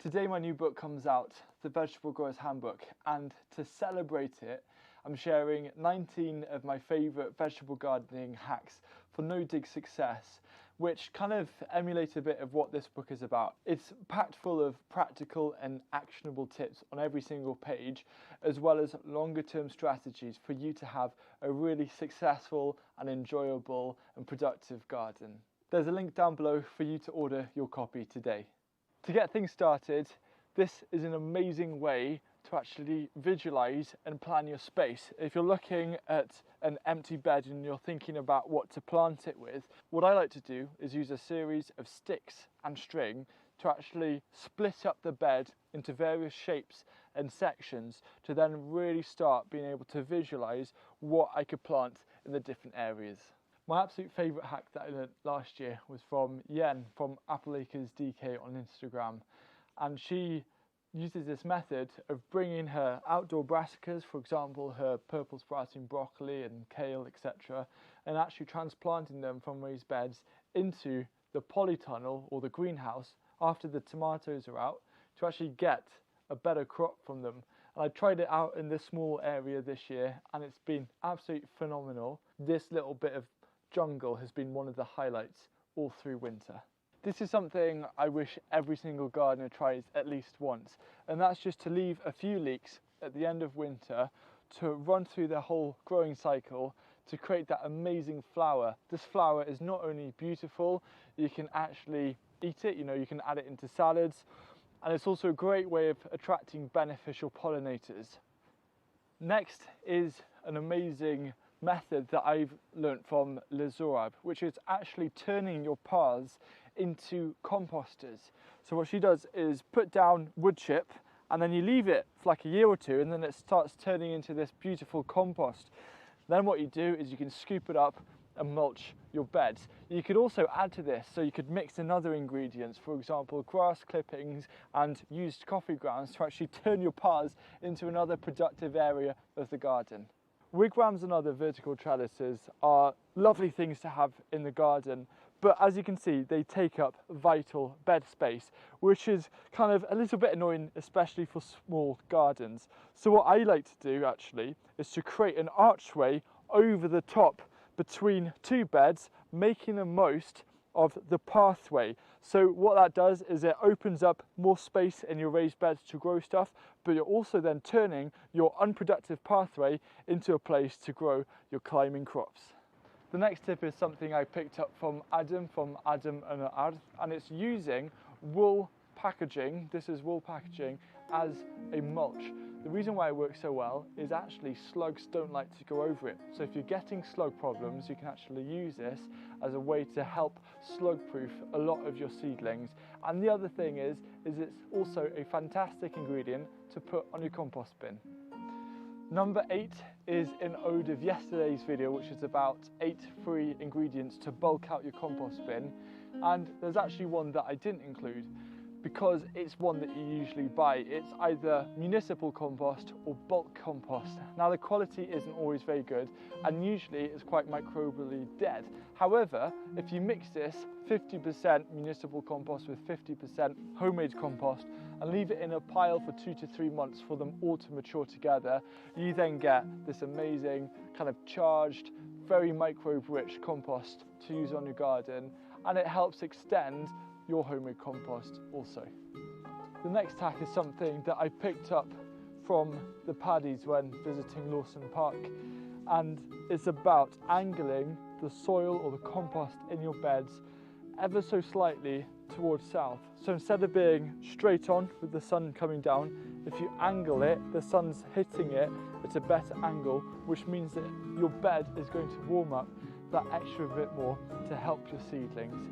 Today my new book comes out, The Vegetable Grower's Handbook, and to celebrate it, I'm sharing 19 of my favourite vegetable gardening hacks for no-dig success, which kind of emulate a bit of what this book is about. It's packed full of practical and actionable tips on every single page, as well as longer-term strategies for you to have a really successful and enjoyable and productive garden. There's a link down below for you to order your copy today. To get things started, this is an amazing way to actually visualize and plan your space. If you're looking at an empty bed and you're thinking about what to plant it with, what I like to do is use a series of sticks and string to actually split up the bed into various shapes and sections to then really start being able to visualize what I could plant in the different areas. My absolute favourite hack that I learned last year was from Yen from Apple Acres DK on Instagram, and she uses this method of bringing her outdoor brassicas, for example her purple sprouting broccoli and kale, etc., and actually transplanting them from raised beds into the polytunnel or the greenhouse after the tomatoes are out to actually get a better crop from them. And I tried it out in this small area this year and it's been absolutely phenomenal. This little bit of jungle has been one of the highlights all through winter. This is something I wish every single gardener tries at least once, and that's just to leave a few leeks at the end of winter to run through the whole growing cycle to create that amazing flower. This flower is not only beautiful, you can actually eat it, you can add it into salads, and it's also a great way of attracting beneficial pollinators. Next is an amazing method that I've learnt from Liz Zorab, which is actually turning your paths into composters. So what she does is put down wood chip and then you leave it for like a year or two and then it starts turning into this beautiful compost. Then what you do is you can scoop it up and mulch your beds. You could also add to this, so you could mix in other ingredients, for example grass clippings and used coffee grounds to actually turn your paths into another productive area of the garden. Wigwams and other vertical trellises are lovely things to have in the garden, but as you can see they take up vital bed space, which is kind of a little bit annoying, especially for small gardens. So what I like to do actually is to create an archway over the top between two beds, making the most of the pathway. So what that does is it opens up more space in your raised beds to grow stuff, but you're also then turning your unproductive pathway into a place to grow your climbing crops. The next tip is something I picked up from Adam and Ad, and it's using wool packaging. This is wool packaging as a mulch. The reason why it works so well is actually slugs don't like to go over it. So if you're getting slug problems, you can actually use this as a way to help slug proof a lot of your seedlings. And the other thing is it's also a fantastic ingredient to put on your compost bin. Number 8 is an ode of yesterday's video, which is about 8 free ingredients to bulk out your compost bin. And there's actually one that I didn't include, because it's one that you usually buy. It's either municipal compost or bulk compost. Now the quality isn't always very good and usually it's quite microbially dead. However, if you mix this 50% municipal compost with 50% homemade compost and leave it in a pile for 2 to 3 months for them all to mature together, you then get this amazing kind of charged, very microbe rich compost to use on your garden, and it helps extend your homemade compost also. The next hack is something that I picked up from the paddies when visiting Lawson Park, and it's about angling the soil or the compost in your beds ever so slightly towards south. So instead of being straight on with the sun coming down, if you angle it, the sun's hitting it at a better angle, which means that your bed is going to warm up that extra bit more to help your seedlings.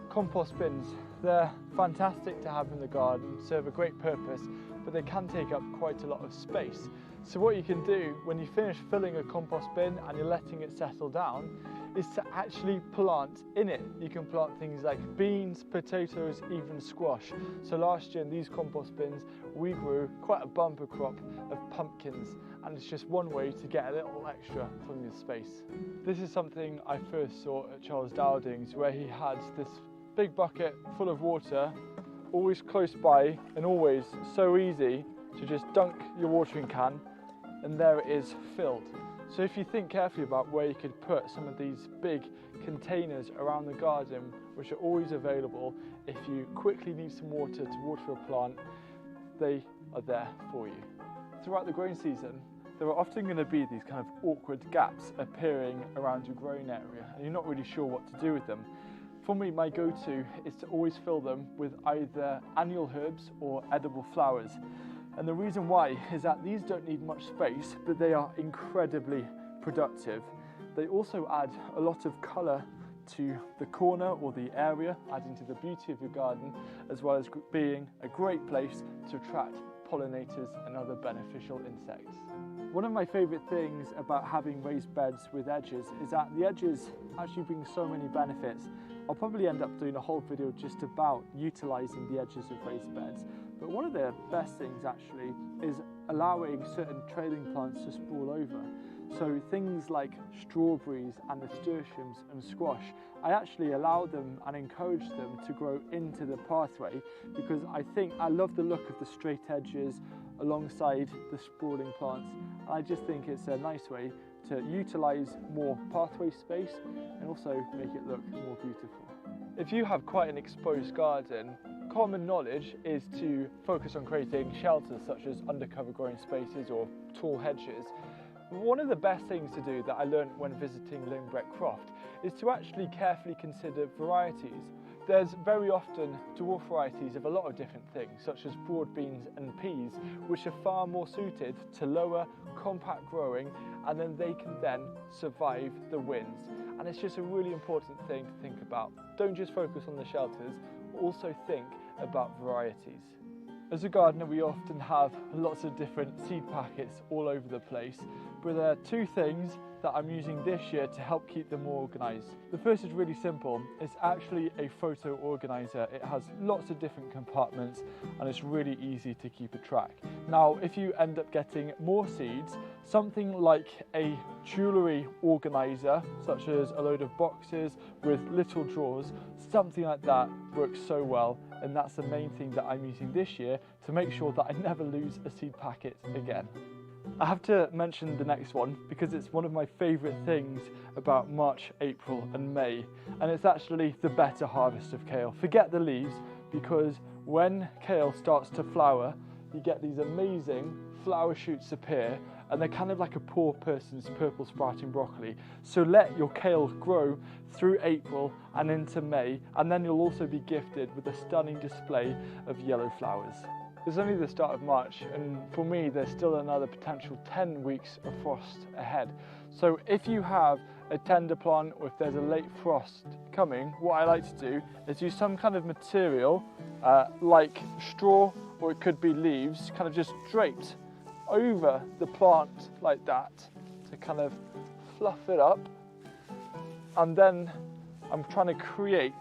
Compost bins, they're fantastic to have in the garden, serve a great purpose, but they can take up quite a lot of space. So what you can do when you finish filling a compost bin and you're letting it settle down is to actually plant in it. You can plant things like beans, potatoes, even squash. So last year in these compost bins we grew quite a bumper crop of pumpkins, and it's just one way to get a little extra from your space. This is something I first saw at Charles Dowding's, where he had this big bucket full of water always close by and always so easy to just dunk your watering can and there it is filled. So if you think carefully about where you could put some of these big containers around the garden, which are always available, if you quickly need some water to water a plant, they are there for you. Throughout the growing season, there are often going to be these kind of awkward gaps appearing around your growing area and you're not really sure what to do with them. For me, my go-to is to always fill them with either annual herbs or edible flowers. And the reason why is that these don't need much space, but they are incredibly productive. They also add a lot of colour to the corner or the area, adding to the beauty of your garden, as well as being a great place to attract pollinators and other beneficial insects. One of my favourite things about having raised beds with edges is that the edges actually bring so many benefits. I'll probably end up doing a whole video just about utilising the edges of raised beds. But one of the best things actually is allowing certain trailing plants to sprawl over. So things like strawberries and nasturtiums and squash, I actually allow them and encourage them to grow into the pathway because I love the look of the straight edges alongside the sprawling plants. And I just think it's a nice way to utilise more pathway space and also make it look more beautiful. If you have quite an exposed garden, common knowledge is to focus on creating shelters such as undercover growing spaces or tall hedges. One of the best things to do that I learned when visiting Lynbreck Croft is to actually carefully consider varieties. There's very often dwarf varieties of a lot of different things, such as broad beans and peas, which are far more suited to lower, compact growing, and then they can then survive the winds. And it's just a really important thing to think about. Don't just focus on the shelters, also think about varieties. As a gardener, we often have lots of different seed packets all over the place, but there are two things that I'm using this year to help keep them more organised. The first is really simple. It's actually a photo organiser. It has lots of different compartments and it's really easy to keep a track. Now, if you end up getting more seeds, something like a jewellery organiser, such as a load of boxes with little drawers, something like that works so well, and that's the main thing that I'm using this year to make sure that I never lose a seed packet again. I have to mention the next one because it's one of my favourite things about March, April and May, and it's actually the better harvest of kale. Forget the leaves, because when kale starts to flower, you get these amazing flower shoots appear, and they're kind of like a poor person's purple sprouting broccoli. So let your kale grow through April and into May, and then you'll also be gifted with a stunning display of yellow flowers. It's only the start of March, and for me there's still another potential 10 weeks of frost ahead. So if you have a tender plant or if there's a late frost coming, what I like to do is use some kind of material like straw, or it could be leaves, kind of just draped over the plant like that to kind of fluff it up. And then I'm trying to create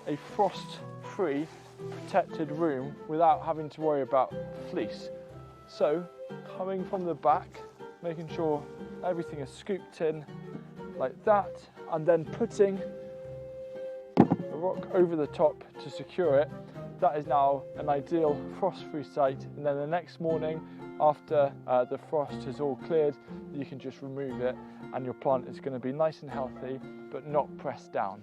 a frost-free protected room without having to worry about fleece. So coming from the back, making sure everything is scooped in like that, and then putting a rock over the top to secure it. That is now an ideal frost-free site, and then the next morning after the frost has all cleared, you can just remove it and your plant is going to be nice and healthy but not pressed down.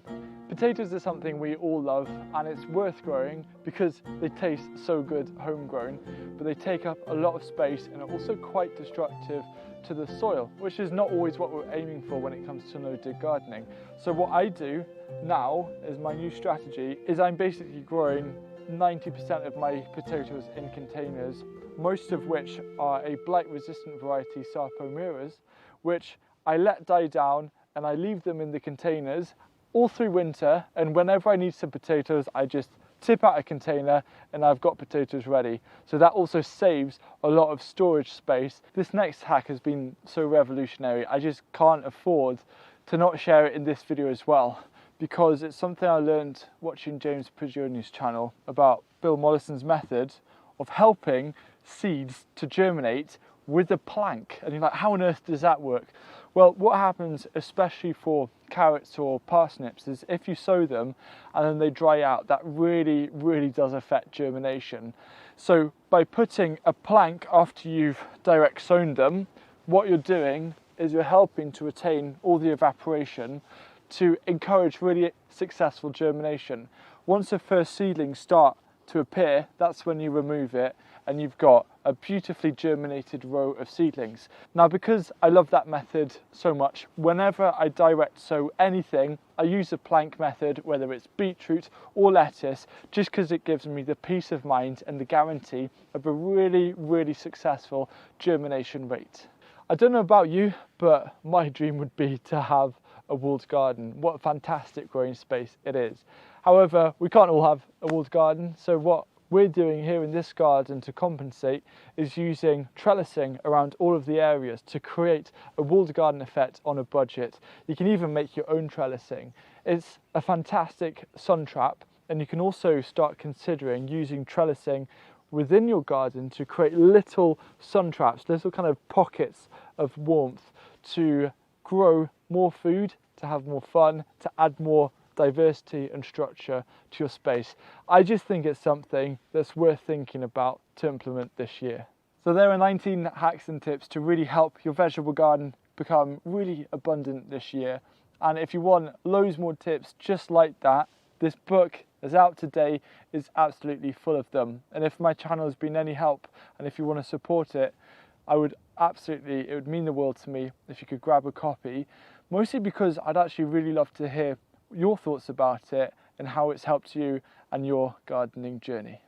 Potatoes are something we all love, and it's worth growing because they taste so good homegrown, but they take up a lot of space and are also quite destructive to the soil, which is not always what we're aiming for when it comes to no-dig gardening. So what I do now as my new strategy is I'm basically growing 90% of my potatoes in containers, most of which are a blight-resistant variety, Sarpomiras, which I let die down and I leave them in the containers all through winter, and whenever I need some potatoes I just tip out a container and I've got potatoes ready. So that also saves a lot of storage space. This next hack has been so revolutionary, I just can't afford to not share it in this video as well, because it's something I learned watching James Prigioni's channel about Bill Mollison's method of helping seeds to germinate with a plank. And you're like, how on earth does that work? Well, what happens, especially for carrots or parsnips, is if you sow them and then they dry out, that really, really does affect germination. So by putting a plank after you've direct sown them, what you're doing is you're helping to retain all the evaporation to encourage really successful germination. Once the first seedlings start to appear, that's when you remove it and you've got a beautifully germinated row of seedlings. Now, because I love that method so much, whenever I direct sow anything, I use the plank method, whether it's beetroot or lettuce, just because it gives me the peace of mind and the guarantee of a really, really successful germination rate. I don't know about you, but my dream would be to have a walled garden. What a fantastic growing space it is. However, we can't all have a walled garden, so what we're doing here in this garden to compensate is using trellising around all of the areas to create a walled garden effect on a budget. You can even make your own trellising. It's a fantastic sun trap, and you can also start considering using trellising within your garden to create little sun traps, little kind of pockets of warmth to grow more food, to have more fun, to add more diversity and structure to your space. I just think it's something that's worth thinking about to implement this year. So there are 19 hacks and tips to really help your vegetable garden become really abundant this year. And if you want loads more tips just like that, this book is out today, is absolutely full of them. And if my channel has been any help and if you want to support it, it would mean the world to me if you could grab a copy, mostly because I'd actually really love to hear your thoughts about it and how it's helped you and your gardening journey.